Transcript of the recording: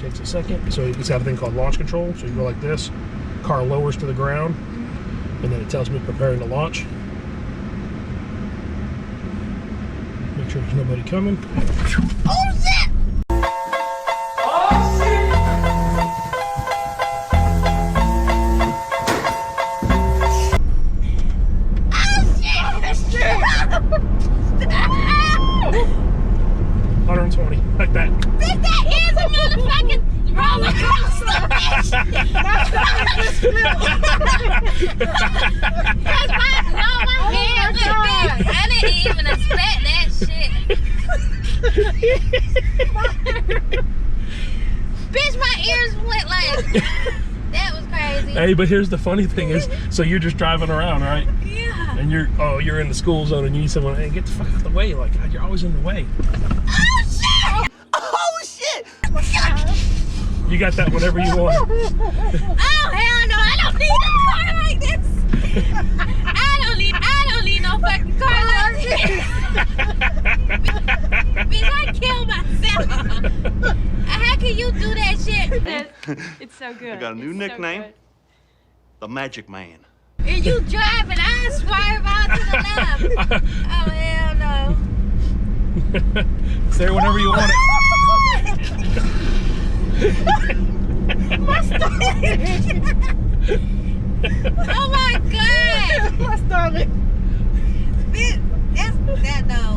takes a second. So it's got a thing called launch control. So you go like this, car lowers to the ground, and then it tells me preparing to launch. Make sure there's nobody coming. Oh shit! Oh shit! Oh shit! 120, like that. Bitch, that is a motherfucking roller coaster, bitch! That's my hair was big. I didn't even expect that shit. Bitch, my ears went like, that was crazy. Hey, but here's the funny thing is, so you're just driving around, right? Yeah. And you're in the school zone and you need someone, hey, get the fuck out of the way. Like, God, you're always in the way. Oh shit! Oh shit! You got that whenever you want. Oh hell no, I don't need a car like this. I don't need no fucking car like this. Bitch, I kill myself. How can you do that shit? It's so good. I got a new nickname, So the Magic Man. And you drive and I swerve out to the left. Oh hell no. It's there whenever you want it. My stomach. Oh my god. My stomach. Bitch, that no.